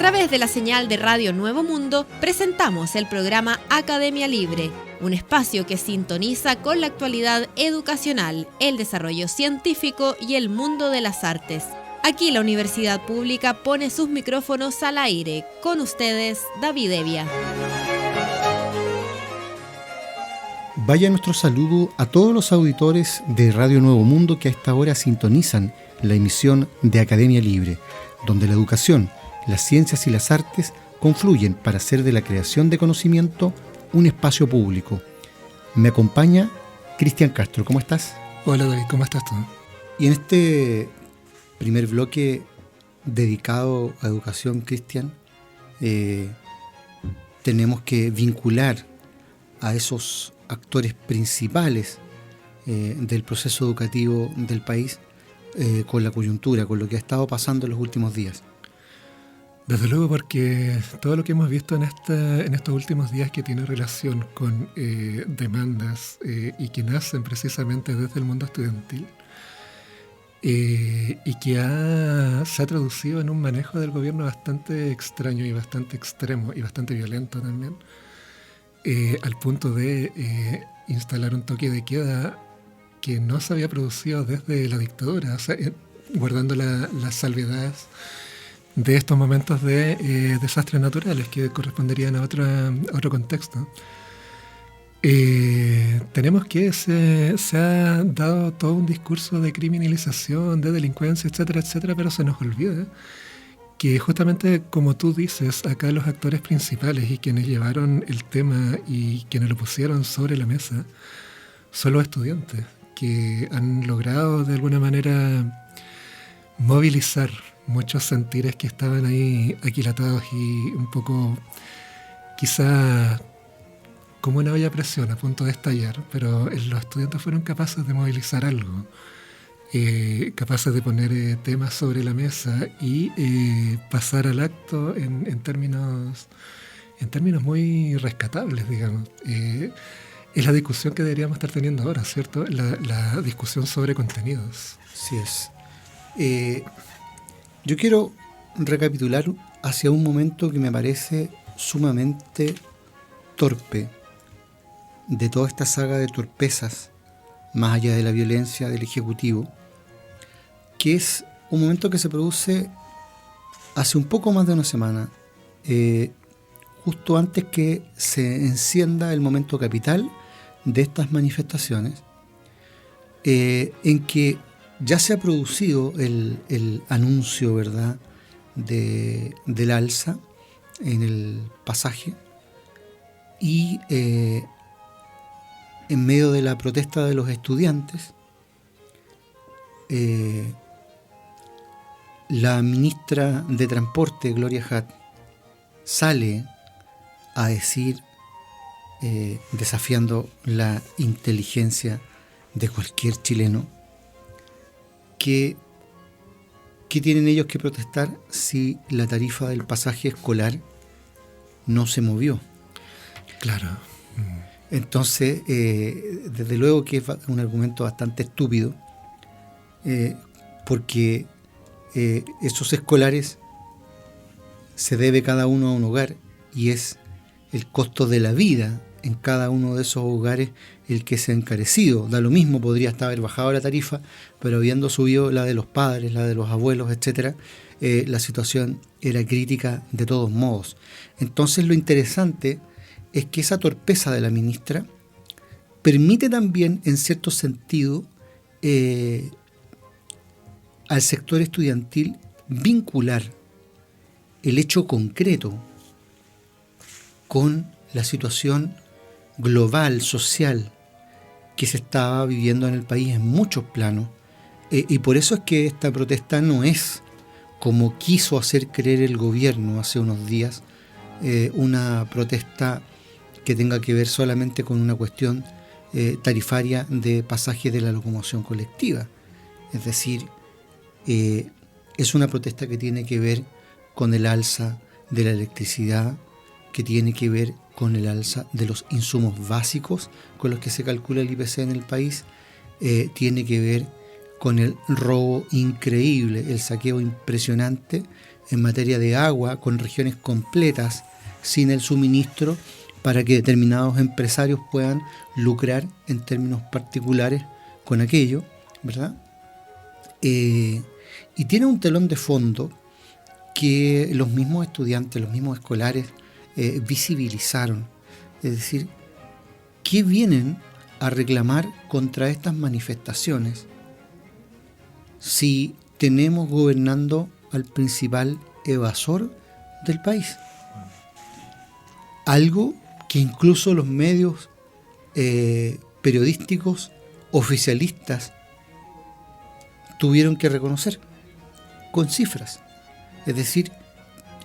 través de la señal de Radio Nuevo Mundo, presentamos el programa Academia Libre, un espacio que sintoniza con la actualidad educacional, el desarrollo científico y el mundo de las artes. Aquí la Universidad Pública pone sus micrófonos al aire. Con ustedes, David Evia. Vaya nuestro saludo a todos los auditores de Radio Nuevo Mundo que a esta hora sintonizan la emisión de Academia Libre, donde la educación, las ciencias y las artes confluyen para hacer de la creación de conocimiento un espacio público. Me acompaña Cristian Castro. ¿Cómo estás? Hola David, ¿cómo estás tú? Y en este primer bloque dedicado a educación, Cristian, tenemos que vincular a esos actores principales del proceso educativo del país con la coyuntura, con lo que ha estado pasando en los últimos días. Desde luego, porque todo lo que hemos visto en estos últimos días que tiene relación con demandas y que nacen precisamente desde el mundo estudiantil y que se ha traducido en un manejo del gobierno bastante extraño y bastante extremo y bastante violento también, al punto de instalar un toque de queda que no se había producido desde la dictadura, o sea, guardando las salvedades de estos momentos de desastres naturales que corresponderían a otro contexto. Tenemos que se ha dado todo un discurso de criminalización, de delincuencia, etcétera, etcétera, pero se nos olvida que justamente, como tú dices, acá los actores principales y quienes llevaron el tema y quienes lo pusieron sobre la mesa son los estudiantes, que han logrado de alguna manera movilizar muchos sentires que estaban ahí aquilatados y un poco, quizá como una olla a presión a punto de estallar, pero los estudiantes fueron capaces de movilizar algo, capaces de poner temas sobre la mesa y pasar al acto en términos muy rescatables, digamos. Es la discusión que deberíamos estar teniendo ahora, ¿cierto? La discusión sobre contenidos. Así es. Yo quiero recapitular hacia un momento que me parece sumamente torpe de toda esta saga de torpezas, más allá de la violencia del Ejecutivo, que es un momento que se produce hace un poco más de una semana, justo antes que se encienda el momento capital de estas manifestaciones, en que ya se ha producido el anuncio, ¿verdad?, del alza en el pasaje y en medio de la protesta de los estudiantes, la ministra de Transporte, Gloria Hutt, sale a decir, desafiando la inteligencia de cualquier chileno, ¿Qué tienen ellos que protestar si la tarifa del pasaje escolar no se movió? Claro. Entonces, desde luego que es un argumento bastante estúpido, porque esos escolares se debe cada uno a un hogar y es el costo de la vida en cada uno de esos hogares el que se ha encarecido. Da lo mismo, podría haber bajado la tarifa, pero habiendo subido la de los padres, la de los abuelos, etcétera, la situación era crítica de todos modos. Entonces lo interesante es que esa torpeza de la ministra permite también, en cierto sentido, al sector estudiantil vincular el hecho concreto con la situación global, social, que se estaba viviendo en el país en muchos planos, y por eso es que esta protesta no es, como quiso hacer creer el gobierno hace unos días, una protesta que tenga que ver solamente con una cuestión tarifaria de pasajes de la locomoción colectiva. Es decir, es una protesta que tiene que ver con el alza de la electricidad, que tiene que ver con el alza de los insumos básicos con los que se calcula el IPC en el país, tiene que ver con el robo increíble, el saqueo impresionante en materia de agua, con regiones completas sin el suministro, para que determinados empresarios puedan lucrar en términos particulares con aquello, ¿verdad? Y tiene un telón de fondo que los mismos estudiantes, los mismos escolares visibilizaron. Es decir, ¿qué vienen a reclamar contra estas manifestaciones si tenemos gobernando al principal evasor del país? Algo que incluso los medios periodísticos oficialistas tuvieron que reconocer con cifras. Es decir,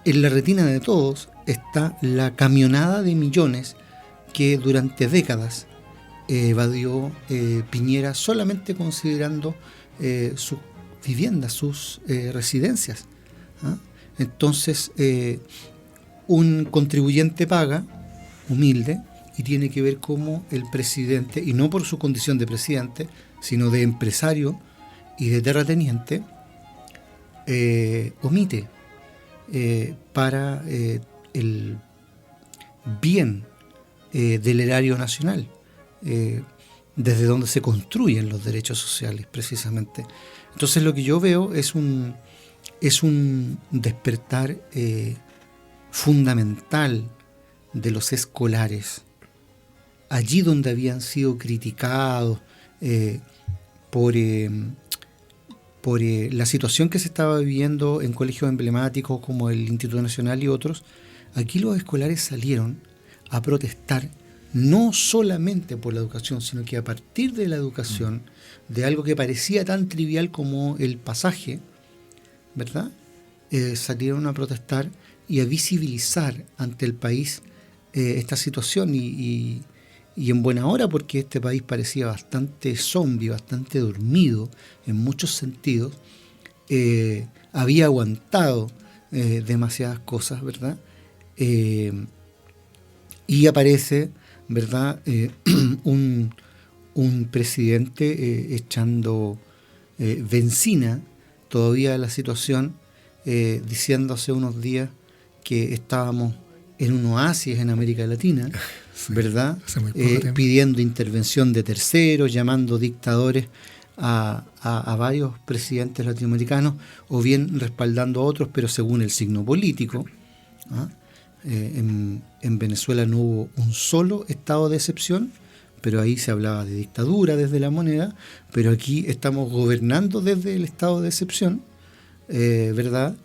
en la retina de todos está la camionada de millones que durante décadas evadió Piñera, solamente considerando sus viviendas, sus residencias. ¿Ah? Entonces, un contribuyente paga, humilde, y tiene que ver cómo el presidente, y no por su condición de presidente, sino de empresario y de terrateniente, omite para el bien del erario nacional, desde donde se construyen los derechos sociales, precisamente. Entonces lo que yo veo es un despertar fundamental de los escolares, allí donde habían sido criticados por la situación que se estaba viviendo en colegios emblemáticos como el Instituto Nacional y otros. Aquí los escolares salieron a protestar no solamente por la educación, sino que a partir de la educación, de algo que parecía tan trivial como el pasaje, ¿verdad? Salieron a protestar y a visibilizar ante el país esta situación y en buena hora, porque este país parecía bastante zombie, bastante dormido en muchos sentidos. Había aguantado demasiadas cosas, ¿verdad? Y aparece, ¿verdad? Un presidente echando benzina todavía a la situación, diciendo hace unos días que estábamos en un oasis en América Latina, sí, ¿verdad? Pidiendo intervención de terceros, llamando dictadores a varios presidentes latinoamericanos, o bien respaldando a otros, pero según el signo político. ¿Ah? En Venezuela no hubo un solo estado de excepción, pero ahí se hablaba de dictadura desde la moneda, pero aquí estamos gobernando desde el estado de excepción, ¿verdad?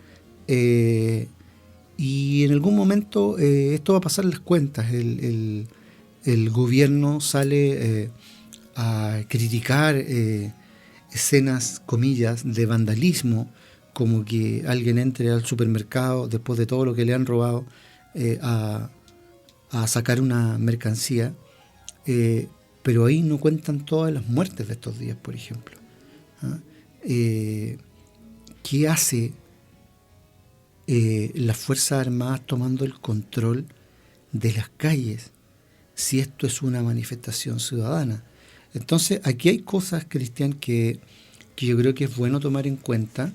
Y en algún momento esto va a pasar las cuentas. El gobierno sale a criticar escenas, comillas, de vandalismo, como que alguien entre al supermercado después de todo lo que le han robado a sacar una mercancía, pero ahí no cuentan todas las muertes de estos días, por ejemplo. ¿Ah? ¿Qué hace las Fuerzas Armadas tomando el control de las calles si esto es una manifestación ciudadana? Entonces aquí hay cosas, Cristian, que yo creo que es bueno tomar en cuenta,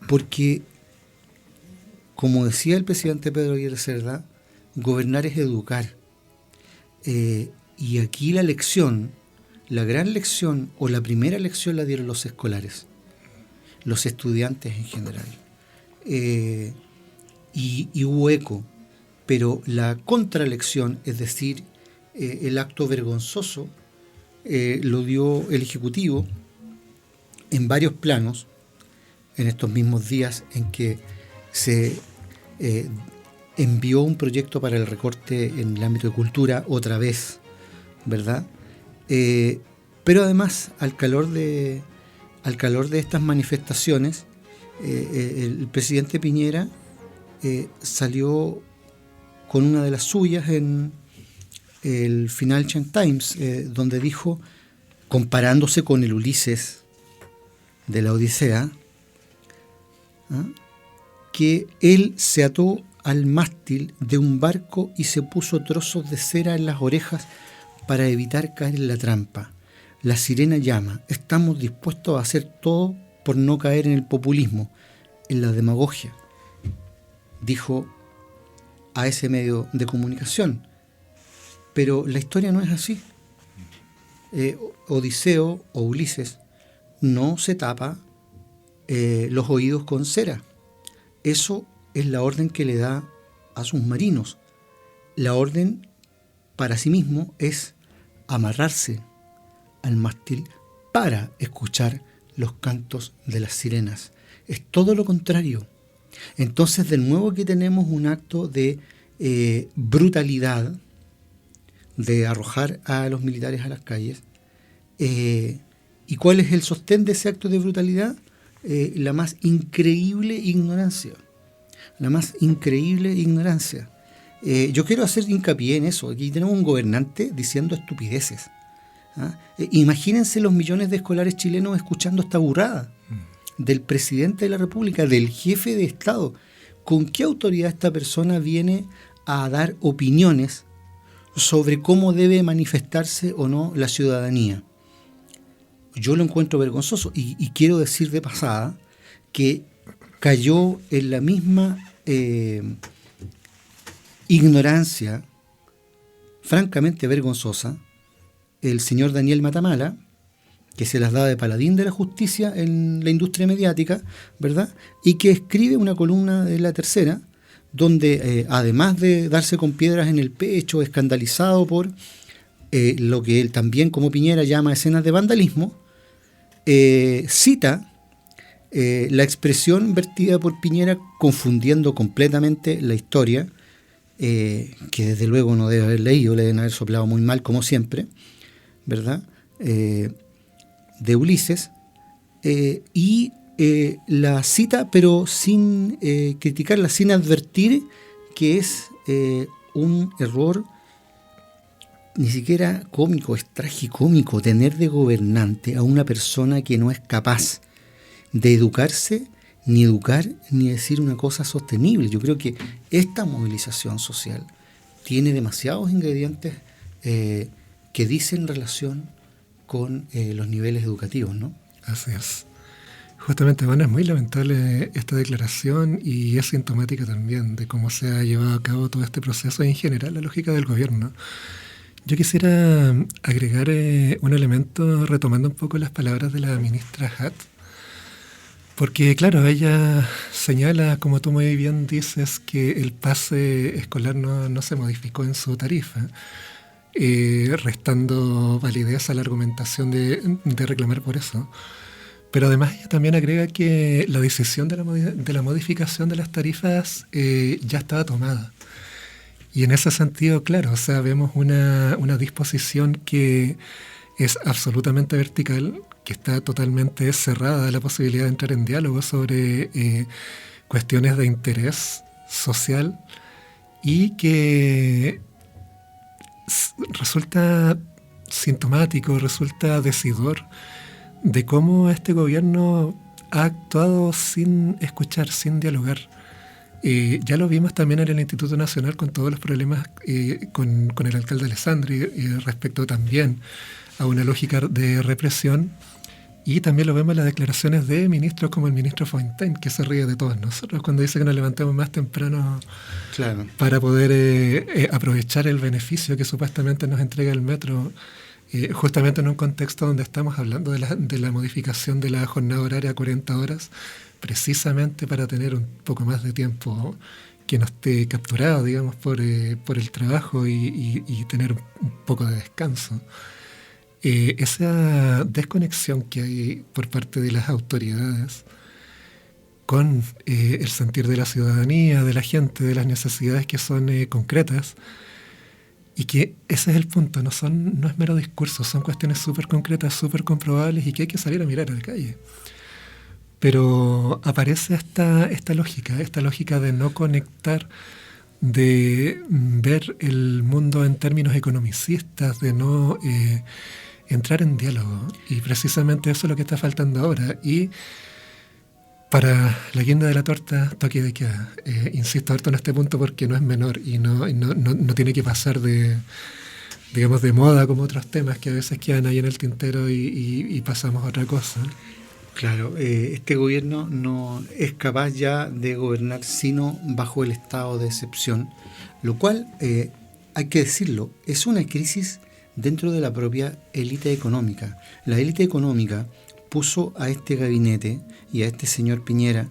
porque, como decía el presidente Pedro Aguirre Cerda, gobernar es educar. Y aquí la lección, la gran lección o la primera lección la dieron los escolares, los estudiantes en general. Y hubo eco, pero la contralección, es decir, el acto vergonzoso, lo dio el Ejecutivo en varios planos en estos mismos días en que se envió un proyecto para el recorte en el ámbito de cultura otra vez, ¿verdad? Pero además, al calor de estas manifestaciones, el presidente Piñera salió con una de las suyas en el Financial Times, donde dijo, comparándose con el Ulises de la Odisea, que él se ató al mástil de un barco y se puso trozos de cera en las orejas para evitar caer en la trampa. La sirena llama, estamos dispuestos a hacer todo por no caer en el populismo. en la demagogia, dijo a ese medio de comunicación. Pero la historia no es así. Odiseo o Ulises no se tapa los oídos con cera. Eso es la orden que le da a sus marinos. La orden para sí mismo es amarrarse al mástil para escuchar los cantos de las sirenas. Es todo lo contrario. Entonces, de nuevo que tenemos un acto de brutalidad, de arrojar a los militares a las calles. ¿Y cuál es el sostén de ese acto de brutalidad? La más increíble ignorancia. La más increíble ignorancia. Yo quiero hacer hincapié en eso. Aquí tenemos un gobernante diciendo estupideces. Imagínense los millones de escolares chilenos escuchando esta burrada del presidente de la República, del jefe de Estado. ¿Con qué autoridad esta persona viene a dar opiniones sobre cómo debe manifestarse o no la ciudadanía? Yo lo encuentro vergonzoso y quiero decir de pasada que cayó en la misma ignorancia francamente vergonzosa el señor Daniel Matamala, que se las da de paladín de la justicia en la industria mediática, ¿verdad? Y que escribe una columna de La Tercera, donde además de darse con piedras en el pecho, escandalizado por lo que él también, como Piñera, llama escenas de vandalismo, cita la expresión vertida por Piñera, confundiendo completamente la historia, que desde luego no debe haber leído, le deben haber soplado muy mal, como siempre, ¿verdad? De Ulises, y la cita, pero sin criticarla, sin advertir que es un error ni siquiera cómico, es tragicómico tener de gobernante a una persona que no es capaz de educarse, ni educar, ni decir una cosa sostenible. Yo creo que esta movilización social tiene demasiados ingredientes que dicen relación con los niveles educativos, ¿no? Así es. Justamente, bueno, es muy lamentable esta declaración y es sintomática también de cómo se ha llevado a cabo todo este proceso y en general la lógica del gobierno. Yo quisiera agregar un elemento retomando un poco las palabras de la ministra Hatt, porque claro, ella señala, como tú muy bien dices, que el pase escolar no se modificó en su tarifa, restando validez a la argumentación de reclamar por eso. Pero además ella también agrega que la decisión de la modificación de las tarifas ya estaba tomada. Y en ese sentido, claro, o sea, vemos una disposición que es absolutamente vertical, que está totalmente cerrada a la posibilidad de entrar en diálogo sobre cuestiones de interés social y que resulta sintomático, resulta decidor de cómo este gobierno ha actuado sin escuchar, sin dialogar. Ya lo vimos también en el Instituto Nacional con todos los problemas con el alcalde Alessandri respecto también a una lógica de represión, y también lo vemos en las declaraciones de ministros como el ministro Fontaine, que se ríe de todos nosotros cuando dice que nos levantemos más temprano, claro, para poder aprovechar el beneficio que supuestamente nos entrega el metro, justamente en un contexto donde estamos hablando de la modificación de la jornada horaria a 40 horas, precisamente para tener un poco más de tiempo que no esté capturado, digamos, por el trabajo y tener un poco de descanso. Esa desconexión que hay por parte de las autoridades con el sentir de la ciudadanía, de la gente, de las necesidades que son concretas, y que ese es el punto, no es mero discurso, son cuestiones súper concretas, súper comprobables y que hay que salir a mirar a la calle. Pero aparece esta lógica de no conectar, de ver el mundo en términos economicistas, de no entrar en diálogo. Y precisamente eso es lo que está faltando ahora. Y para la guinda de la torta, toque de queda. Insisto harto en este punto porque no es menor y no tiene que pasar de moda como otros temas que a veces quedan ahí en el tintero y pasamos a otra cosa. Claro, este gobierno no es capaz ya de gobernar sino bajo el estado de excepción, lo cual, hay que decirlo, es una crisis dentro de la propia élite económica. La élite económica puso a este gabinete y a este señor Piñera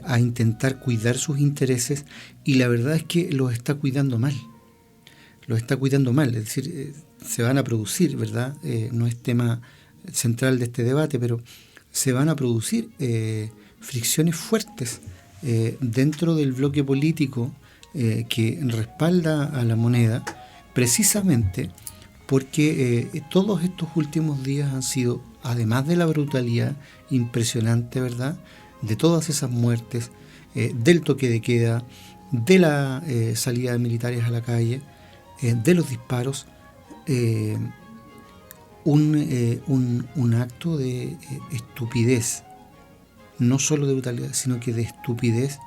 a intentar cuidar sus intereses, y la verdad es que los está cuidando mal. Los está cuidando mal, es decir, se van a producir, ¿verdad? No es tema central de este debate, pero se van a producir fricciones fuertes dentro del bloque político que respalda a la moneda, precisamente porque todos estos últimos días han sido, además de la brutalidad impresionante, ¿verdad?, de todas esas muertes, del toque de queda, de la salida de militares a la calle, de los disparos, un acto de estupidez, no solo de brutalidad, sino que de estupidez,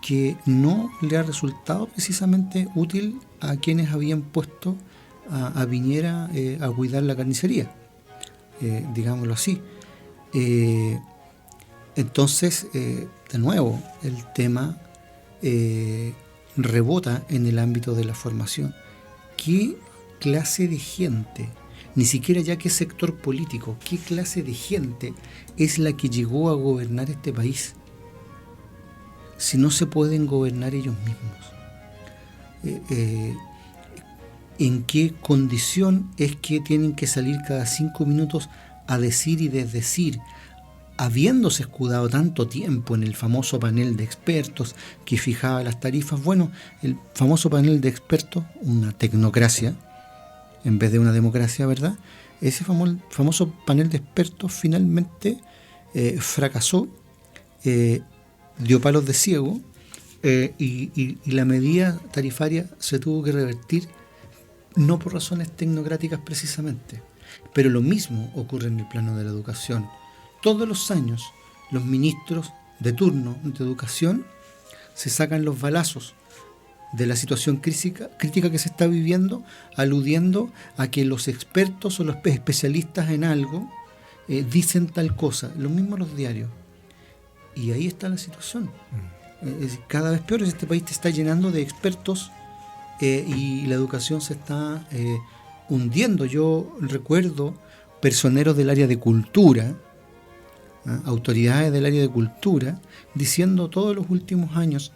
que no le ha resultado precisamente útil a quienes habían puesto a Piñera a cuidar la carnicería, digámoslo así. Entonces, de nuevo, el tema rebota en el ámbito de la formación. ¿Qué clase de gente, ni siquiera ya qué sector político, qué clase de gente es la que llegó a gobernar este país, si no se pueden gobernar ellos mismos? ¿En qué condición es que tienen que salir cada 5 minutos a decir y desdecir, habiéndose escudado tanto tiempo en el famoso panel de expertos que fijaba las tarifas? Bueno, el famoso panel de expertos, una tecnocracia en vez de una democracia, ¿verdad? Ese famoso panel de expertos finalmente fracasó, dio palos de ciego, y la medida tarifaria se tuvo que revertir, no por razones tecnocráticas precisamente. Pero lo mismo ocurre en el plano de la educación. Todos los años los ministros de turno de educación se sacan los balazos de la situación crítica que se está viviendo, aludiendo a que los expertos o los especialistas en algo dicen tal cosa. Lo mismo los diarios. Y ahí está la situación. Cada vez peor. Este país te está llenando de expertos y la educación se está hundiendo. Yo recuerdo personeros del área de cultura, autoridades del área de cultura, diciendo todos los últimos años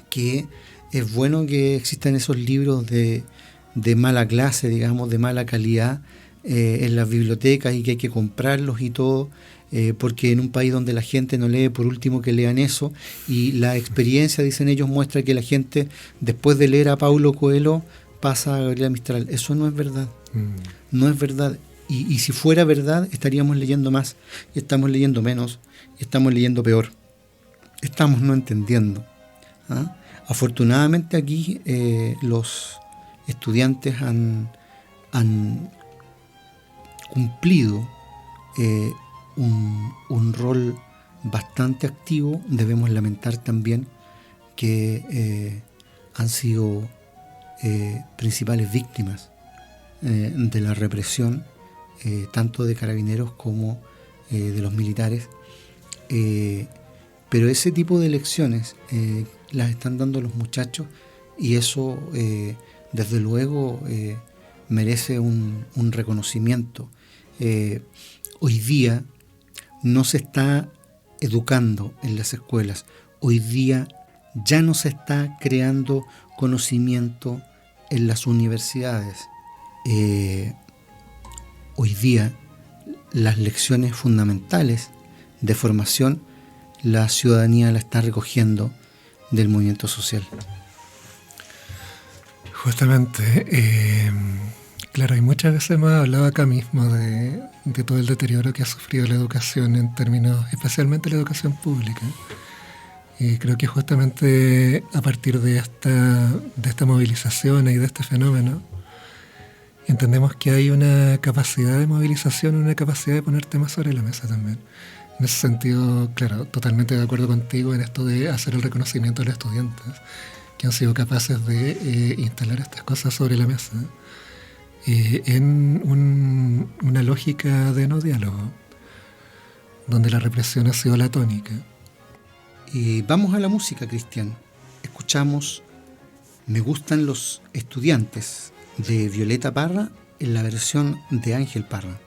que es bueno que existan esos libros de mala clase, digamos, de mala calidad en las bibliotecas, y que hay que comprarlos y todo, porque en un país donde la gente no lee, por último que lean eso, y la experiencia, dicen ellos, muestra que la gente después de leer a Paulo Coelho pasa a Gabriela Mistral. Eso no es verdad. No es verdad. Y si fuera verdad, estaríamos leyendo más, y estamos leyendo menos, y estamos leyendo peor. Estamos no entendiendo. Afortunadamente aquí los estudiantes han cumplido un rol bastante activo. Debemos lamentar también que han sido principales víctimas de la represión, tanto de carabineros como de los militares, pero ese tipo de lecciones las están dando los muchachos, y eso desde luego merece un reconocimiento. Hoy día no se está educando en las escuelas, hoy día ya no se está creando conocimiento en las universidades. Hoy día las lecciones fundamentales de formación la ciudadanía la está recogiendo del movimiento social. Justamente, claro, y muchas veces hemos hablado acá mismo de todo el deterioro que ha sufrido la educación en términos, especialmente la educación pública. Y creo que justamente a partir de esta movilización y de este fenómeno, entendemos que hay una capacidad de movilización, una capacidad de poner temas sobre la mesa también. En ese sentido, claro, totalmente de acuerdo contigo en esto de hacer el reconocimiento a los estudiantes que han sido capaces de instalar estas cosas sobre la mesa en una lógica de no diálogo. donde la represión ha sido la tónica. Y vamos a la música, Cristian. Escuchamos Me gustan los estudiantes de Violeta Parra en la versión de Ángel Parra.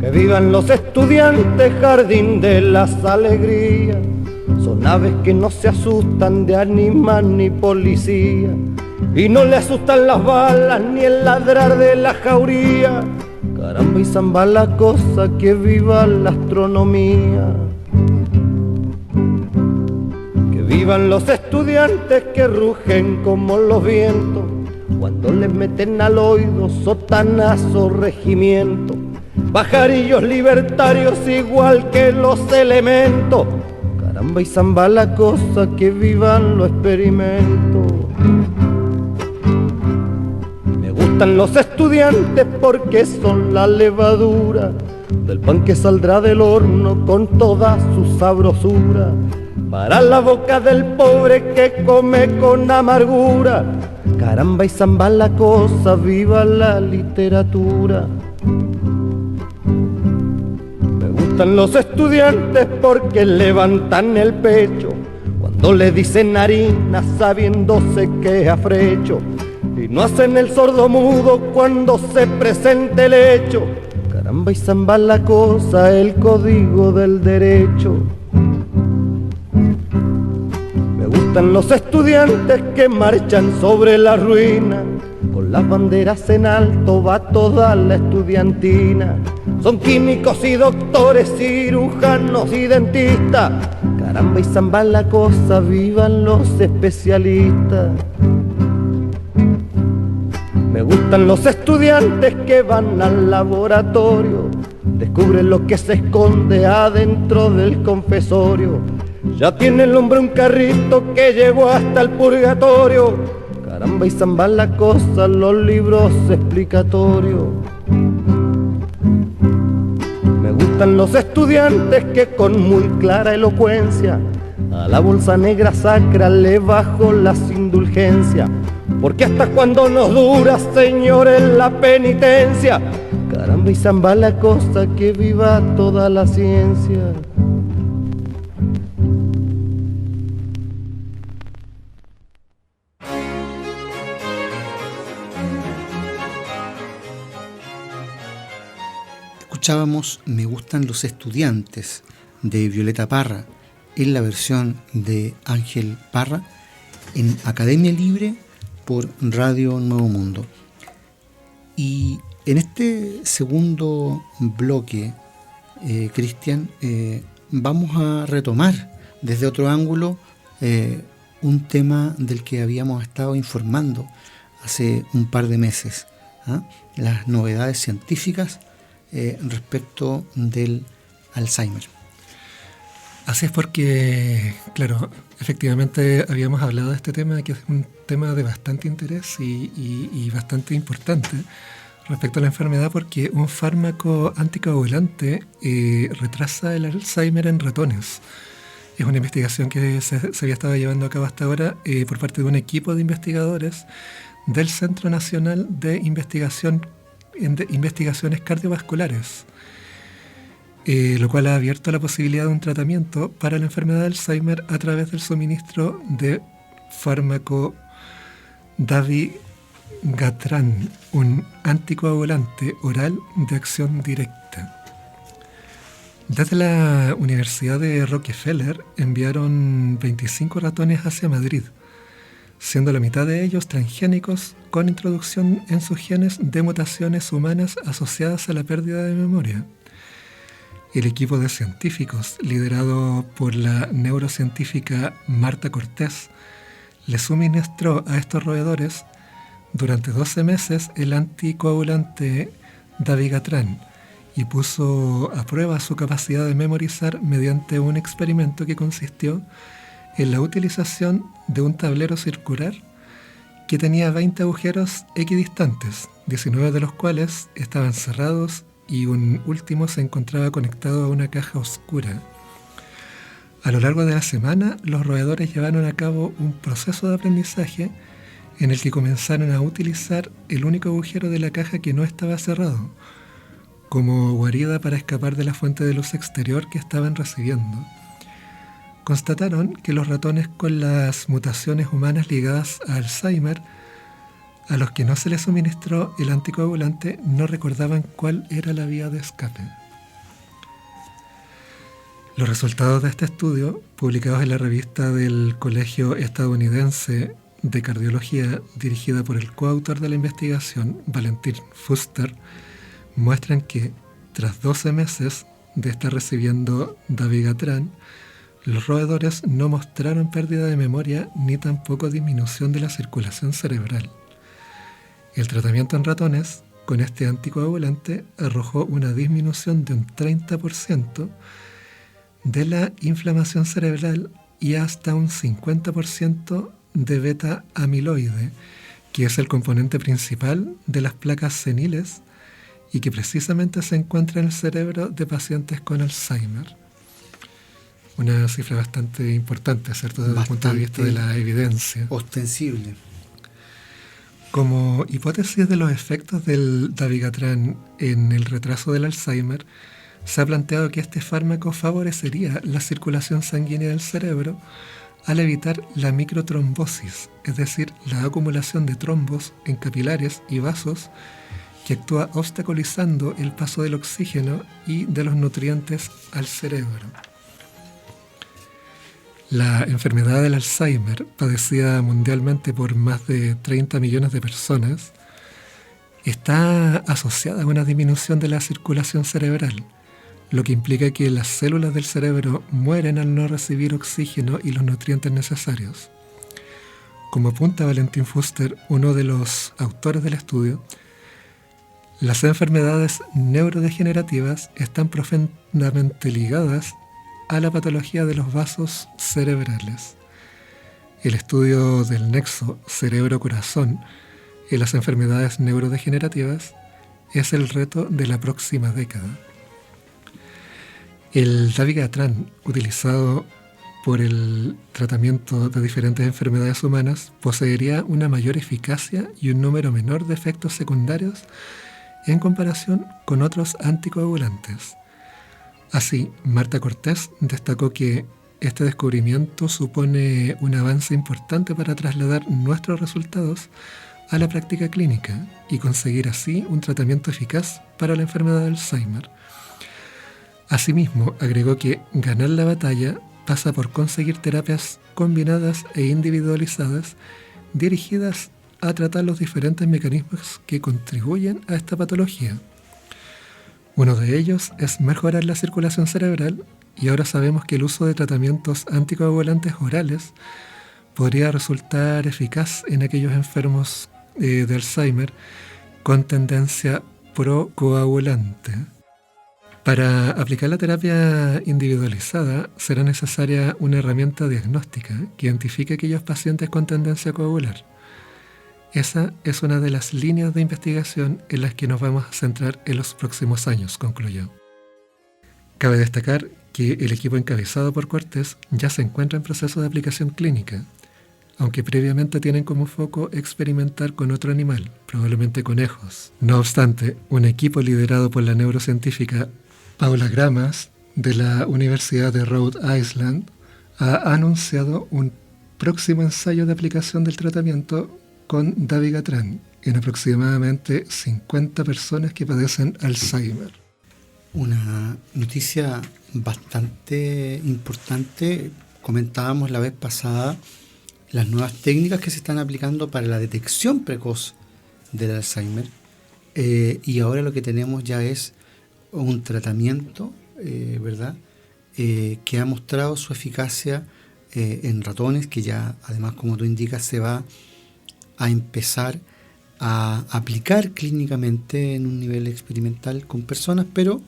Que vivan los estudiantes, jardín de las alegrías. Son aves que no se asustan de animal ni policía, y no le asustan las balas ni el ladrar de la jauría. Caramba y zamba la cosa, que viva la astronomía. Que vivan los estudiantes que rugen como los vientos cuando les meten al oído sotanazo regimiento. Pajarillos libertarios igual que los elementos. Caramba y zamba la cosa, que vivan los experimentos. Me gustan los estudiantes porque son la levadura del pan que saldrá del horno con toda su sabrosura, para la boca del pobre que come con amargura. Caramba y zamba la cosa, viva la literatura. Me gustan los estudiantes porque levantan el pecho cuando le dicen harina sabiéndose que es afrecho, y no hacen el sordo mudo cuando se presente el hecho. Caramba y zamba la cosa, el código del derecho. Me gustan los estudiantes que marchan sobre la ruina, con las banderas en alto va toda la estudiantina. Son químicos y doctores, cirujanos y dentistas. Caramba y zamba la cosa, vivan los especialistas. Me gustan los estudiantes que van al laboratorio, descubren lo que se esconde adentro del confesorio. Ya tiene el hombre un carrito que llevó hasta el purgatorio. Caramba y zamba la cosa, los libros explicatorios. Me gustan los estudiantes que con muy clara elocuencia a la bolsa negra sacra le bajo las indulgencias, porque hasta cuando nos dura, señores, la penitencia. Caramba y zamba la cosa, que viva toda la ciencia. Escuchábamos Me gustan los estudiantes de Violeta Parra en la versión de Ángel Parra en Academia Libre por Radio Nuevo Mundo. Y en este segundo bloque, Cristian, vamos a retomar desde otro ángulo un tema del que habíamos estado informando hace un par de meses, las novedades científicas respecto del Alzheimer. Así es, porque, claro, efectivamente habíamos hablado de este tema, que es un tema de bastante interés y bastante importante respecto a la enfermedad, porque un fármaco anticoagulante retrasa el Alzheimer en ratones. Es una investigación que se había estado llevando a cabo hasta ahora por parte de un equipo de investigadores del Centro Nacional de Investigaciones Cardiovasculares, lo cual ha abierto la posibilidad de un tratamiento para la enfermedad de Alzheimer a través del suministro de fármaco dabigatran, un anticoagulante oral de acción directa. Desde la Universidad de Rockefeller enviaron 25 ratones hacia Madrid, siendo la mitad de ellos transgénicos con introducción en sus genes de mutaciones humanas asociadas a la pérdida de memoria. El equipo de científicos, liderado por la neurocientífica Marta Cortés, le suministró a estos roedores durante 12 meses el anticoagulante dabigatran y puso a prueba su capacidad de memorizar mediante un experimento que consistió en la utilización de un tablero circular que tenía 20 agujeros equidistantes, 19 de los cuales estaban cerrados y un último se encontraba conectado a una caja oscura. A lo largo de la semana, los roedores llevaron a cabo un proceso de aprendizaje en el que comenzaron a utilizar el único agujero de la caja que no estaba cerrado, como guarida para escapar de la fuente de luz exterior que estaban recibiendo. Constataron que los ratones con las mutaciones humanas ligadas a Alzheimer, a los que no se les suministró el anticoagulante, no recordaban cuál era la vía de escape. Los resultados de este estudio, publicados en la revista del Colegio Estadounidense de Cardiología, dirigida por el coautor de la investigación, Valentin Fuster, muestran que, tras 12 meses de estar recibiendo dabigatran, los roedores no mostraron pérdida de memoria ni tampoco disminución de la circulación cerebral. El tratamiento en ratones con este anticoagulante arrojó una disminución de un 30% de la inflamación cerebral y hasta un 50% de beta-amiloide, que es el componente principal de las placas seniles y que precisamente se encuentra en el cerebro de pacientes con Alzheimer. Una cifra bastante importante, ¿cierto?, desde el punto de vista de la evidencia. Ostensible. Como hipótesis de los efectos del dabigatran en el retraso del Alzheimer, se ha planteado que este fármaco favorecería la circulación sanguínea del cerebro al evitar la microtrombosis, es decir, la acumulación de trombos en capilares y vasos que actúa obstaculizando el paso del oxígeno y de los nutrientes al cerebro. La enfermedad del Alzheimer, padecida mundialmente por más de 30 millones de personas, está asociada a una disminución de la circulación cerebral, lo que implica que las células del cerebro mueren al no recibir oxígeno y los nutrientes necesarios. Como apunta Valentin Fuster, uno de los autores del estudio, las enfermedades neurodegenerativas están profundamente ligadas a la patología de los vasos cerebrales. El estudio del nexo cerebro-corazón en las enfermedades neurodegenerativas es el reto de la próxima década. El dabigatran, utilizado por el tratamiento de diferentes enfermedades humanas, poseería una mayor eficacia y un número menor de efectos secundarios en comparación con otros anticoagulantes. Así, Marta Cortés destacó que este descubrimiento supone un avance importante para trasladar nuestros resultados a la práctica clínica y conseguir así un tratamiento eficaz para la enfermedad de Alzheimer. Asimismo, agregó que ganar la batalla pasa por conseguir terapias combinadas e individualizadas dirigidas a tratar los diferentes mecanismos que contribuyen a esta patología. Uno de ellos es mejorar la circulación cerebral y ahora sabemos que el uso de tratamientos anticoagulantes orales podría resultar eficaz en aquellos enfermos de Alzheimer con tendencia procoagulante. Para aplicar la terapia individualizada será necesaria una herramienta diagnóstica que identifique aquellos pacientes con tendencia a coagular. Esa es una de las líneas de investigación en las que nos vamos a centrar en los próximos años, concluyó. Cabe destacar que el equipo encabezado por Cortés ya se encuentra en proceso de aplicación clínica, aunque previamente tienen como foco experimentar con otro animal, probablemente conejos. No obstante, un equipo liderado por la neurocientífica Paula Gramas de la Universidad de Rhode Island ha anunciado un próximo ensayo de aplicación del tratamiento con dabigatran en aproximadamente 50 personas que padecen Alzheimer. Una noticia bastante importante. Comentábamos la vez pasada las nuevas técnicas que se están aplicando para la detección precoz del Alzheimer, y ahora lo que tenemos ya es un tratamiento, ¿verdad?, que ha mostrado su eficacia en ratones, que ya además, como tú indicas, se va a empezar a aplicar clínicamente en un nivel experimental con personas, pero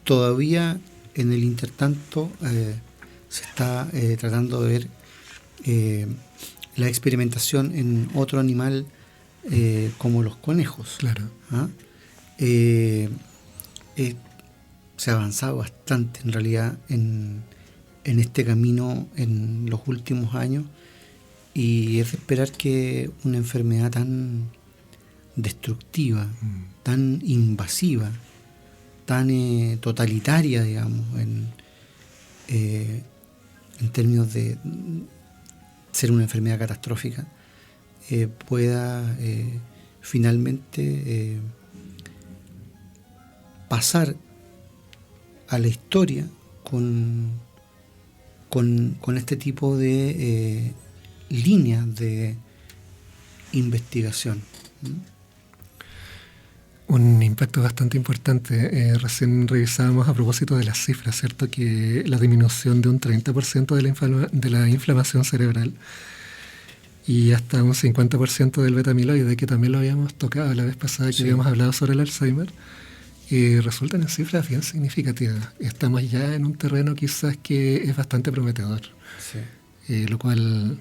todavía en el intertanto se está tratando de ver la experimentación en otro animal como los conejos. Claro. Se ha avanzado bastante en realidad en en este camino en los últimos años, y es de esperar que una enfermedad tan destructiva, tan invasiva, tan totalitaria, digamos, en términos de ser una enfermedad catastrófica, pueda finalmente pasar a la historia con este tipo de líneas de investigación. Un impacto bastante importante. Recién revisábamos a propósito de las cifras, ¿cierto? Que la disminución de un 30% de la inflamación cerebral y hasta un 50% del beta-amiloide, que también lo habíamos tocado la vez pasada que habíamos hablado sobre el Alzheimer, resultan en cifras bien significativas. Estamos ya en un terreno quizás que es bastante prometedor, lo cual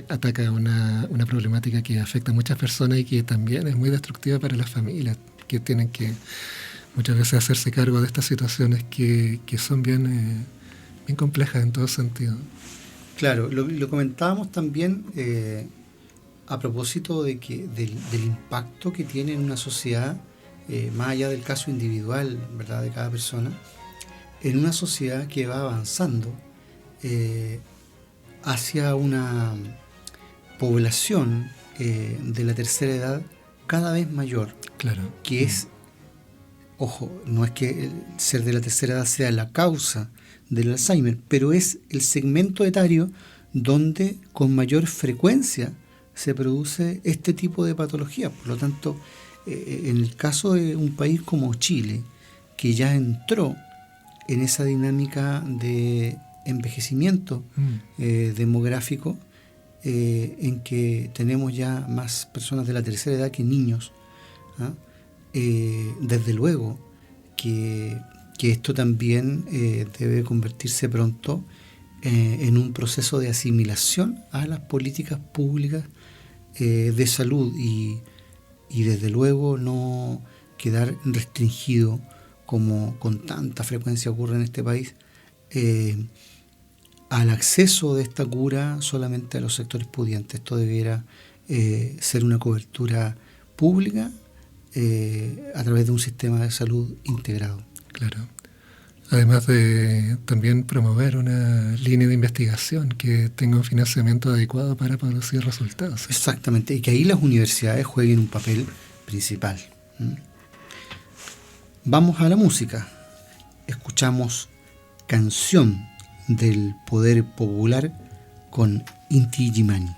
ataca una problemática que afecta a muchas personas y que también es muy destructiva para las familias, que tienen que muchas veces hacerse cargo de estas situaciones que son bien complejas en todo sentido. Claro, lo comentábamos también a propósito del impacto que tiene en una sociedad, más allá del caso individual, ¿verdad?, de cada persona, en una sociedad que va avanzando hacia una población de la tercera edad cada vez mayor. Claro. Que es, ojo, no es que el ser de la tercera edad sea la causa del Alzheimer, pero es el segmento etario donde con mayor frecuencia se produce este tipo de patología. Por lo tanto, en el caso de un país como Chile, que ya entró en esa dinámica de envejecimiento demográfico, en que tenemos ya más personas de la tercera edad que niños, desde luego que esto también debe convertirse pronto en un proceso de asimilación a las políticas públicas de salud y desde luego no quedar restringido, como con tanta frecuencia ocurre en este país, al acceso de esta cura solamente a los sectores pudientes. Esto debiera ser una cobertura pública a través de un sistema de salud integrado. Claro. Además de también promover una línea de investigación que tenga un financiamiento adecuado para producir resultados. Exactamente, y que ahí las universidades jueguen un papel principal. Vamos a la música. Escuchamos Canción del Poder Popular con Inti Illimani.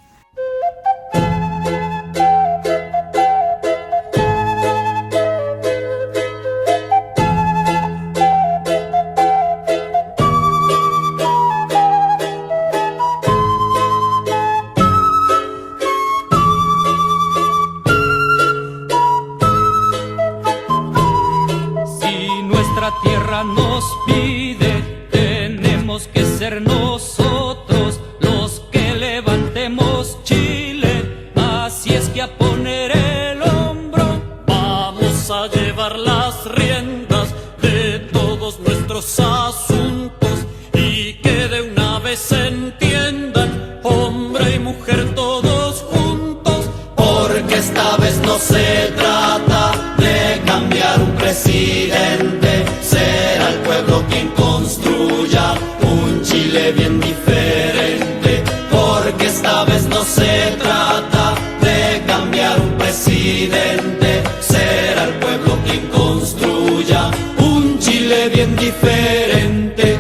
Nos pide, tenemos que ser nosotros los que levantemos Chile, así es que a poner el hombro vamos a llevar las riendas de todos nuestros asuntos y que de una vez se entiendan hombre y mujer todos juntos, porque esta vez no se trata de cambiar un presidente, será el pueblo quien construya un Chile bien diferente, porque esta vez no se trata de cambiar un presidente, será el pueblo quien construya un Chile bien diferente.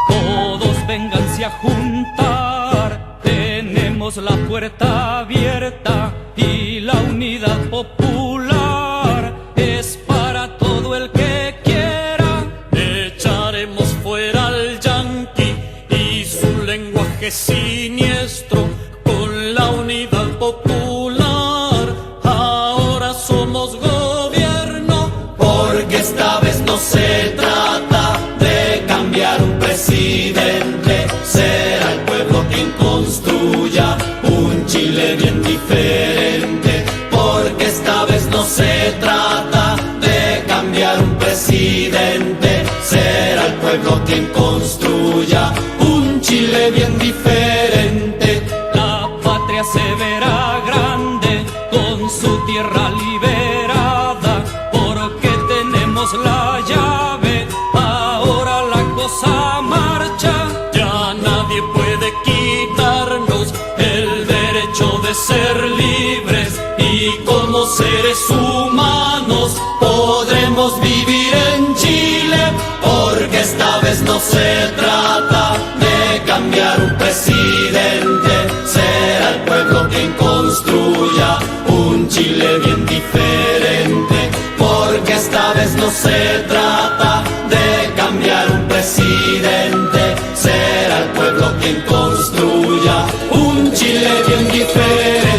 Todos vénganse a juntar, tenemos la puerta abierta y la unidad popular es para todo el que quiera. Echaremos fuera al yanqui y su lenguaje siniestro con la unidad popular. Ahora somos gobierno, porque esta vez no se trata de cambiar un presidente, será el pueblo quien construya un Chile bien diferente, quien construya un Chile bien diferente. La patria se verá grande con su tierra liberada, porque tenemos la llave, ahora la cosa marcha. Ya nadie puede quitarnos el derecho de ser libres, y como seres humanos podremos vivir en Chile, porque esta vez no se trata de cambiar un presidente, será el pueblo quien construya un Chile bien diferente, porque esta vez no se trata de cambiar un presidente, será el pueblo quien construya un Chile bien diferente.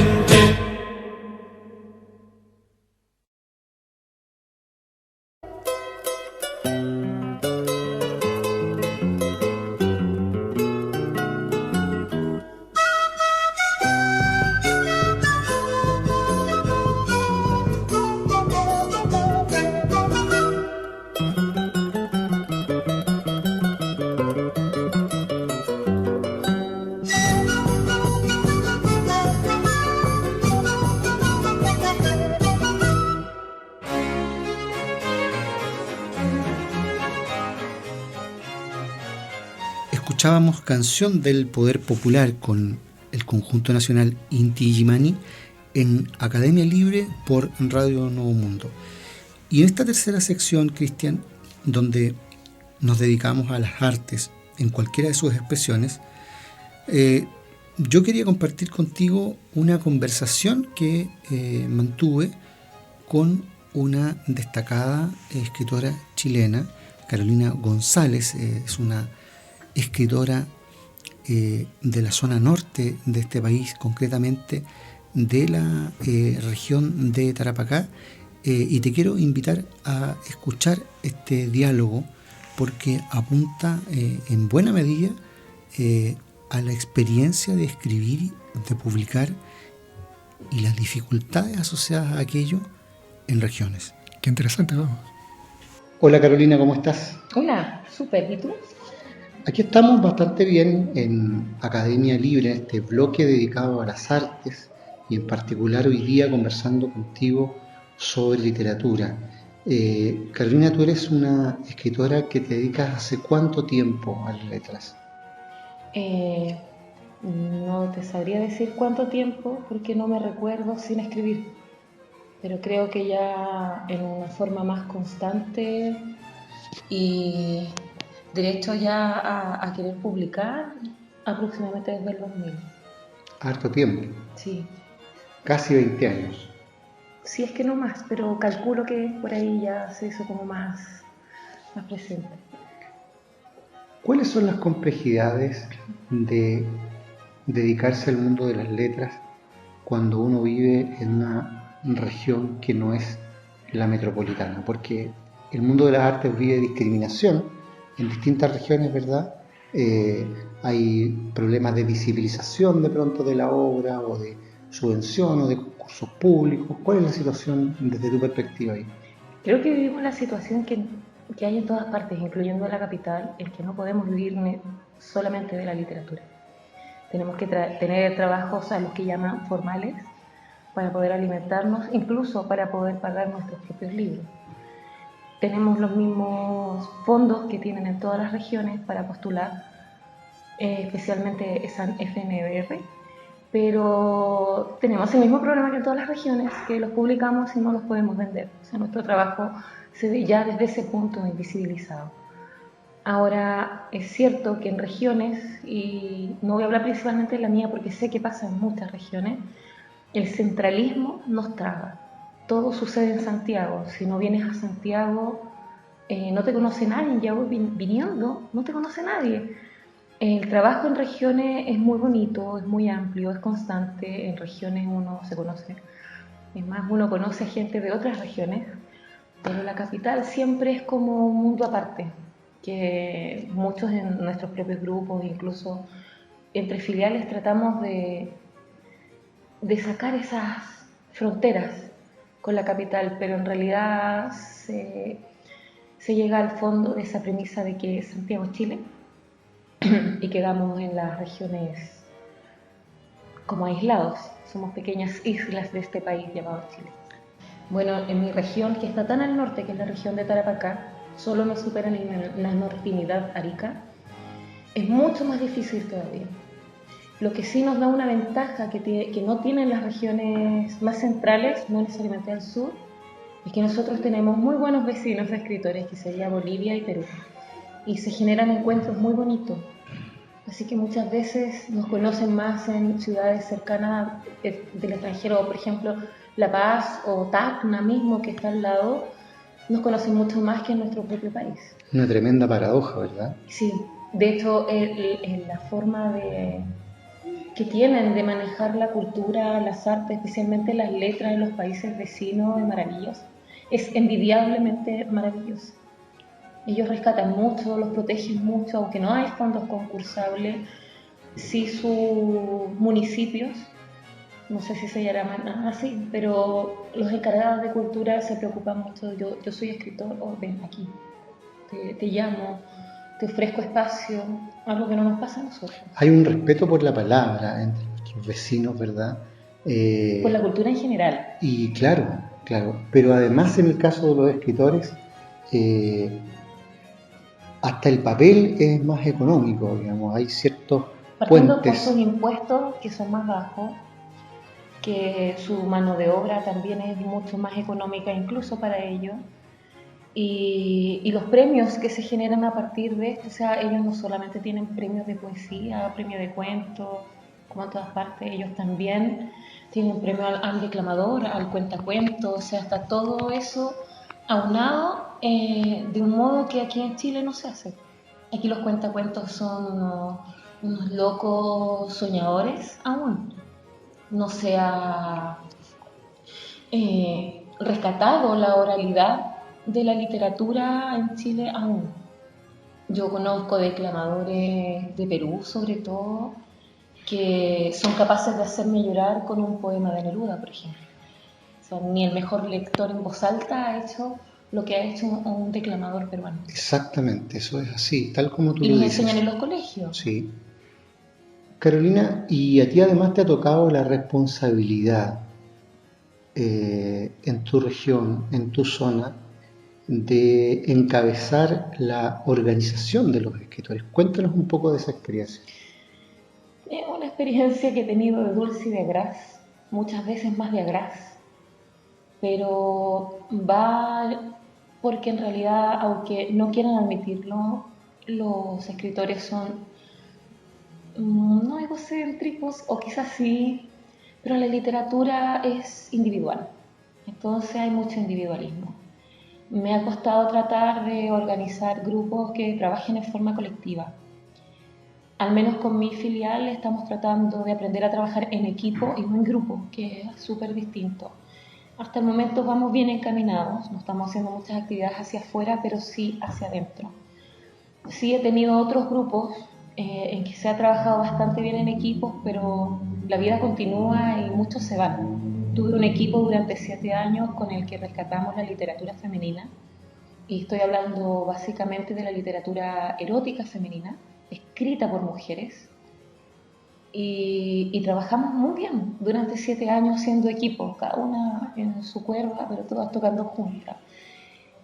Escuchábamos Canción del Poder Popular con el conjunto nacional Inti Illimani en Academia Libre por Radio Nuevo Mundo. Y en esta tercera sección, Cristian, donde nos dedicamos a las artes en cualquiera de sus expresiones, yo quería compartir contigo una conversación que mantuve con una destacada escritora chilena, Carolina González. Es una escritora de la zona norte de este país, concretamente de la región de Tarapacá, y te quiero invitar a escuchar este diálogo porque apunta en buena medida a la experiencia de escribir, de publicar y las dificultades asociadas a aquello en regiones. Qué interesante, vamos. Hola Carolina, ¿cómo estás? Hola, súper, ¿y tú? Aquí estamos bastante bien en Academia Libre, en este bloque dedicado a las artes y en particular hoy día conversando contigo sobre literatura. Carolina, tú eres una escritora que te dedicas hace ¿cuánto tiempo a las letras? No te sabría decir cuánto tiempo porque no me recuerdo sin escribir, pero creo que ya en una forma más constante y derecho ya a querer publicar aproximadamente desde el 2000. Harto tiempo. Sí. Casi 20 años. Sí, es que no más, pero calculo que por ahí ya se hizo como más presente. ¿Cuáles son las complejidades de dedicarse al mundo de las letras cuando uno vive en una región que no es la metropolitana? Porque el mundo de las artes vive discriminación en distintas regiones, ¿verdad? Hay problemas de visibilización de pronto de la obra o de subvención o de concursos públicos. ¿Cuál es la situación desde tu perspectiva ahí? Creo que vivimos la situación que hay en todas partes, incluyendo la capital, es que no podemos vivir solamente de la literatura. Tenemos que tener trabajos a los que llaman formales para poder alimentarnos, incluso para poder pagar nuestros propios libros. Tenemos los mismos fondos que tienen en todas las regiones para postular, especialmente FNBR, pero tenemos el mismo problema que en todas las regiones, que los publicamos y no los podemos vender. O sea, nuestro trabajo se ve ya desde ese punto invisibilizado. Ahora, es cierto que en regiones, y no voy a hablar principalmente de la mía porque sé que pasa en muchas regiones, el centralismo nos traba. Todo sucede en Santiago. Si no vienes a Santiago, no te conoce nadie. Ya voy viniendo, no te conoce nadie. El trabajo en regiones es muy bonito, es muy amplio, es constante. En regiones uno se conoce. Es más, uno conoce gente de otras regiones. Pero la capital siempre es como un mundo aparte, que muchos en nuestros propios grupos, incluso entre filiales, tratamos de sacar esas fronteras con la capital, pero en realidad se se llega al fondo de esa premisa de que Santiago es Chile y quedamos en las regiones como aislados, somos pequeñas islas de este país llamado Chile. Bueno, en mi región, que está tan al norte, que es la región de Tarapacá, solo nos superan en la nortinidad Arica, es mucho más difícil todavía. Lo que sí nos da una ventaja que no tienen las regiones más centrales, no necesariamente al sur, es que nosotros tenemos muy buenos vecinos de escritores, que sería Bolivia y Perú, y se generan encuentros muy bonitos. Así que muchas veces nos conocen más en ciudades cercanas del extranjero, por ejemplo, La Paz o Tacna mismo, que está al lado, nos conocen mucho más que en nuestro propio país. Una tremenda paradoja, ¿verdad? Sí, de hecho, la forma que tienen de manejar la cultura, las artes, especialmente las letras de los países vecinos, es maravilloso. Es envidiablemente maravilloso. Ellos rescatan mucho, los protegen mucho, aunque no hay fondos concursables, sí sus municipios, no sé si se llaman así, pero los encargados de cultura se preocupan mucho. Yo soy escritor, ven aquí, te llamo, te ofrezco espacio, algo que no nos pasa a nosotros. Hay un respeto por la palabra entre nuestros vecinos, ¿verdad? Por la cultura en general. Y claro, pero además en el caso de los escritores, hasta el papel es más económico, digamos, hay ciertos partiendo puentes. por sus impuestos, que son más bajos, que su mano de obra también es mucho más económica incluso para ellos, y los premios que se generan a partir de esto, o sea, ellos no solamente tienen premios de poesía, premios de cuentos, como en todas partes, ellos también tienen premio al declamador, al cuentacuentos, o sea, está todo eso aunado de un modo que aquí en Chile no se hace. Aquí los cuentacuentos son unos locos soñadores aún. No se ha rescatado la oralidad de la literatura en Chile aún. Yo conozco declamadores de Perú, sobre todo, que son capaces de hacerme llorar con un poema de Neruda, por ejemplo. O sea, ni el mejor lector en voz alta ha hecho lo que ha hecho un declamador peruano. Exactamente, eso es así, tal como tú y lo los dices. enseñan en los colegios. Sí. Carolina, y a ti además te ha tocado la responsabilidad en tu región, en tu zona, de encabezar la organización de los escritores. Cuéntanos un poco de esa experiencia. Es una experiencia que he tenido de dulce y de agraz, muchas veces más de agraz, pero va porque en realidad, aunque no quieran admitirlo, los escritores son no egocéntricos, o quizás sí, pero la literatura es individual, entonces hay mucho individualismo. Me ha costado tratar de organizar grupos que trabajen en forma colectiva. Al menos con mi filial estamos tratando de aprender a trabajar en equipo y no en grupo, que es súper distinto. Hasta el momento vamos bien encaminados, no estamos haciendo muchas actividades hacia afuera, pero sí hacia adentro. Sí he tenido otros grupos en que se ha trabajado bastante bien en equipos, pero la vida continúa y muchos se van. Tuve un equipo durante 7 años con el que rescatamos la literatura femenina, y estoy hablando básicamente de la literatura erótica femenina, escrita por mujeres, y trabajamos muy bien durante 7 años siendo equipo, cada una en su cuerda, pero todas tocando juntas.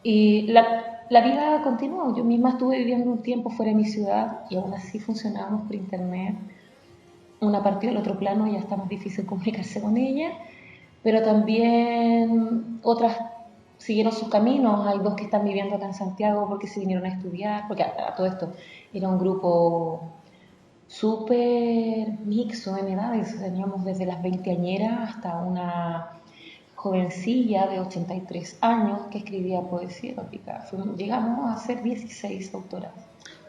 Y la vida continuó. Yo misma estuve viviendo un tiempo fuera de mi ciudad y aún así funcionábamos por internet. Una partió del otro plano y ya está más difícil comunicarse con ella, pero también otras siguieron sus caminos. Hay 2 que están viviendo acá en Santiago porque se vinieron a estudiar, porque a todo esto era un grupo súper mixto en edades. Teníamos desde las veinteañeras hasta una jovencilla de 83 años que escribía poesía erótica. Llegamos a ser 16 autoras.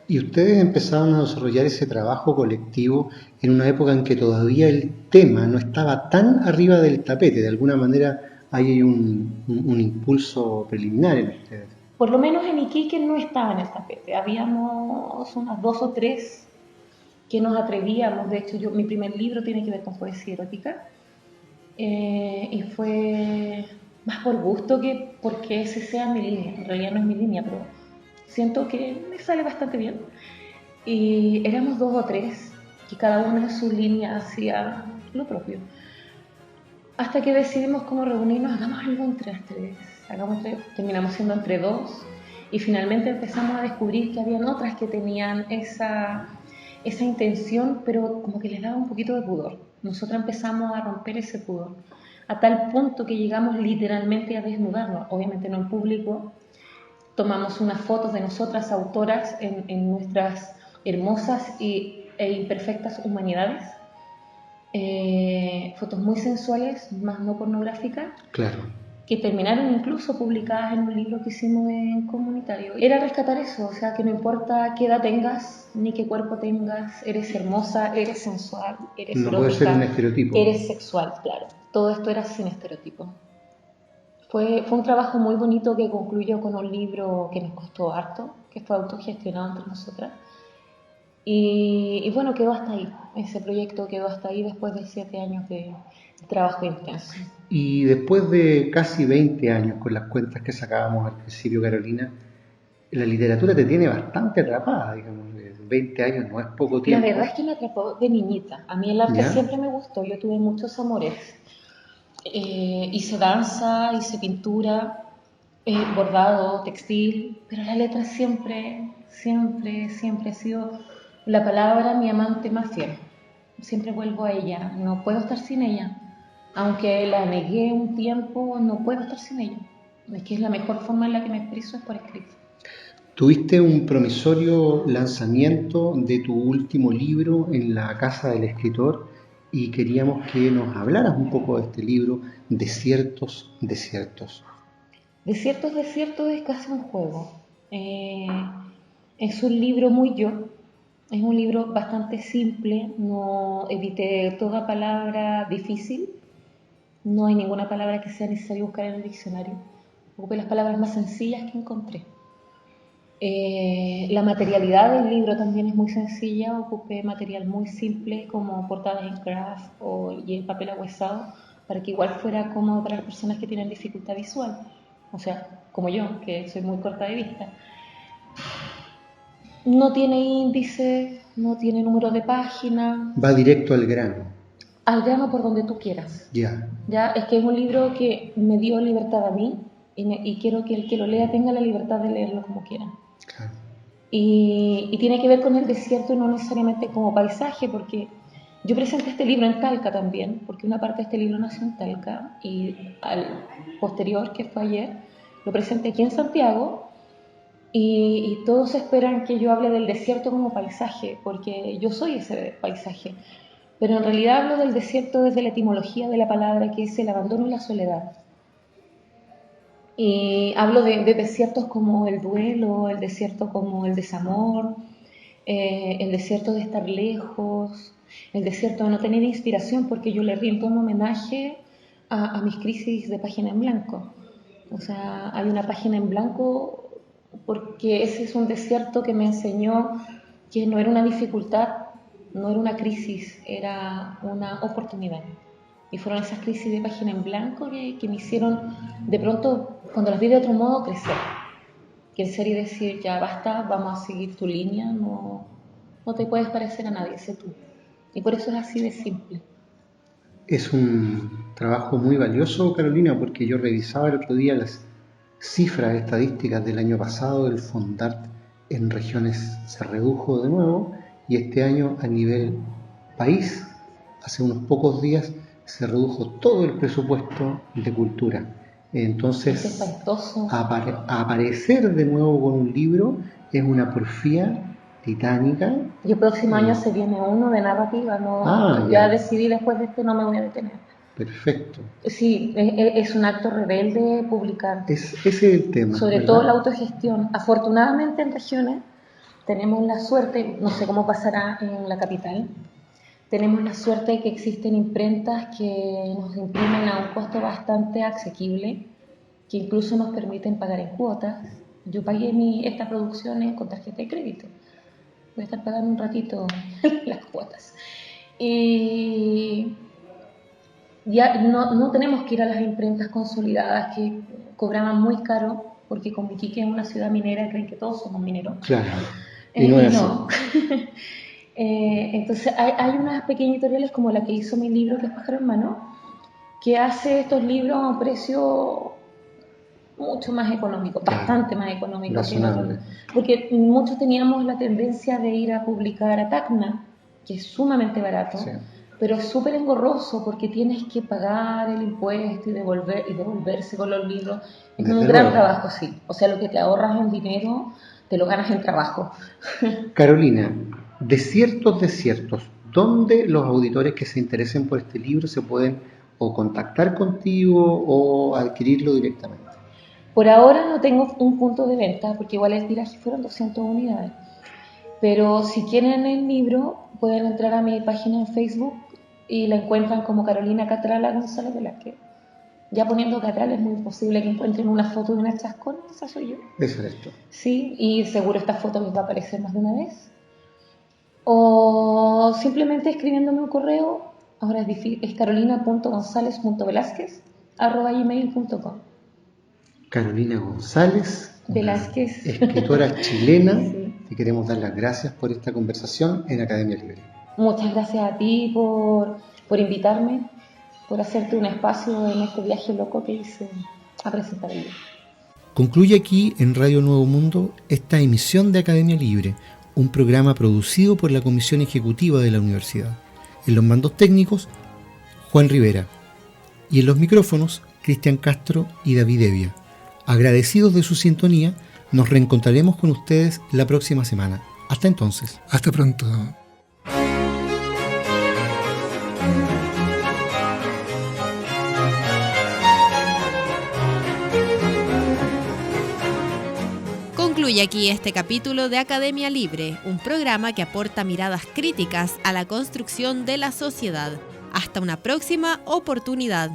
Y ustedes empezaron a desarrollar ese trabajo colectivo en una época en que todavía el tema no estaba tan arriba del tapete. De alguna manera hay un impulso preliminar en ustedes. Por lo menos en Iquique no estaba en el tapete. Habíamos unas 2 o 3 que nos atrevíamos. De hecho, mi primer libro tiene que ver con poesía erótica. Y fue más por gusto que porque ese sea mi línea. En realidad no es mi línea, pero siento que me sale bastante bien. Y éramos 2 o 3, que cada uno en su línea hacía lo propio. Hasta que decidimos cómo reunirnos, hagamos algo entre las 3, terminamos siendo entre 2, y finalmente empezamos a descubrir que habían otras que tenían esa intención, pero como que les daba un poquito de pudor. Nosotras empezamos a romper ese pudor, a tal punto que llegamos literalmente a desnudarnos, obviamente no en público. Tomamos unas fotos de nosotras autoras en nuestras hermosas e imperfectas humanidades, fotos muy sensuales, más no pornográficas, Claro. que terminaron incluso publicadas en un libro que hicimos en comunitario. Era rescatar eso, o sea, que no importa qué edad tengas, ni qué cuerpo tengas, eres hermosa, eres sensual, eres No erótica, puede ser un estereotipo. eres sexual, claro. Todo esto era sin estereotipo. Fue un trabajo muy bonito que concluyó con un libro que nos costó harto, que fue autogestionado entre nosotras. Y bueno, quedó hasta ahí. Ese proyecto quedó hasta ahí después de 7 años de trabajo intenso. Y después de casi 20 años, con las cuentas que sacábamos al principio, Carolina, la literatura te tiene bastante atrapada, digamos. 20 años no es poco La tiempo. verdad es que me atrapó de niñita. A mí el arte ¿Ya? siempre me gustó. Yo tuve muchos amores. Hice danza, hice pintura, bordado, textil, pero la letra siempre, siempre, siempre ha sido la palabra mi amante más fiel. Siempre vuelvo a ella, no puedo estar sin ella. Aunque la negué un tiempo, no puedo estar sin ella. Es que es la mejor forma en la que me expreso es por escrito. Tuviste un promisorio lanzamiento de tu último libro en la Casa del Escritor y queríamos que nos hablaras un poco de este libro, Desiertos, Desiertos. Desiertos, Desiertos es casi un juego. Es un libro muy yo. Es un libro bastante simple, no evité toda palabra difícil, no hay ninguna palabra que sea necesario buscar en el diccionario, ocupé las palabras más sencillas que encontré. La materialidad del libro también es muy sencilla, ocupé material muy simple como portadas en craft y en papel ahuesado para que igual fuera cómodo para las personas que tienen dificultad visual, o sea, como yo, que soy muy corta de vista. No tiene índice, no tiene número de página. Va directo al grano. Al grano por donde tú quieras. Ya. Ya, es que es un libro que me dio libertad a mí y quiero que el que lo lea tenga la libertad de leerlo como quiera. Claro. Y tiene que ver con el desierto y no necesariamente como paisaje, porque yo presenté este libro en Talca también, porque una parte de este libro nació en Talca y al posterior, que fue ayer, lo presenté aquí en Santiago. Y todos esperan que yo hable del desierto como paisaje, porque yo soy ese paisaje. Pero en realidad hablo del desierto desde la etimología de la palabra, que es el abandono y la soledad. Y hablo de desiertos como el duelo, el desierto como el desamor, el desierto de estar lejos, el desierto de no tener inspiración, porque yo le rindo un homenaje a mis crisis de página en blanco. O sea, hay una página en blanco porque ese es un desierto que me enseñó que no era una dificultad, no era una crisis, era una oportunidad. Y fueron esas crisis de página en blanco que me hicieron, de pronto, cuando las vi de otro modo, crecer y decir, ya basta, vamos a seguir tu línea, no te puedes parecer a nadie, sé tú. Y por eso es así de simple. Es un trabajo muy valioso, Carolina, porque yo revisaba el otro día las cifras estadísticas del año pasado. El Fondart en regiones se redujo de nuevo y este año a nivel país, hace unos pocos días, se redujo todo el presupuesto de cultura. Entonces, aparecer de nuevo con un libro es una porfía titánica. Y el próximo año se viene uno de narrativa, ya decidí después de este no me voy a detener. Perfecto. Sí, es un acto rebelde publicar. Ese es el tema. Sobre ¿verdad? todo la autogestión. Afortunadamente en regiones tenemos la suerte, no sé cómo pasará en la capital, tenemos la suerte de que existen imprentas que nos imprimen a un costo bastante asequible, que incluso nos permiten pagar en cuotas. Yo pagué estas producciones con tarjeta de crédito. Voy a estar pagando un ratito las cuotas. Y ya no tenemos que ir a las imprentas consolidadas que cobraban muy caro porque como Iquique es una ciudad minera, creen que todos somos mineros. Claro. Y no es no. Entonces hay unas pequeñas editoriales como la que hizo mi libro, que es Pájaro Hermano, que hace estos libros a un precio mucho más económico, bastante más económico. Razonable. Porque muchos teníamos la tendencia de ir a publicar a Tacna, que es sumamente barato, Sí. pero es súper engorroso porque tienes que pagar el impuesto y devolverse con los libros. Es Desde un gran luego. trabajo, sí. O sea, lo que te ahorras en dinero, te lo ganas en trabajo. Carolina, desiertos, ¿dónde los auditores que se interesen por este libro se pueden o contactar contigo o adquirirlo directamente? Por ahora no tengo un punto de venta, porque igual el tiraje fueron 200 unidades. Pero si quieren el libro, pueden entrar a mi página en Facebook y la encuentran como Carolina Catrala González Velázquez. Ya poniendo Catral es muy posible que encuentren una foto de una chascona, esa soy yo. Eso es esto. Sí, y seguro esta foto les va a aparecer más de una vez. O simplemente escribiéndome un correo, ahora es difícil, es carolina.gonzalez.velázquez@gmail.com. Carolina González, Velázquez. escritora chilena. Sí. Te queremos dar las gracias por esta conversación en Academia Libre. Muchas gracias a ti por invitarme, por hacerte un espacio en este viaje loco que hice a presentar el libro. Concluye aquí en Radio Nuevo Mundo esta emisión de Academia Libre, un programa producido por la Comisión Ejecutiva de la Universidad. En los mandos técnicos, Juan Rivera. Y en los micrófonos, Cristian Castro y David Evia. Agradecidos de su sintonía, nos reencontraremos con ustedes la próxima semana. Hasta entonces. Hasta pronto. Concluye aquí este capítulo de Academia Libre, un programa que aporta miradas críticas a la construcción de la sociedad. Hasta una próxima oportunidad.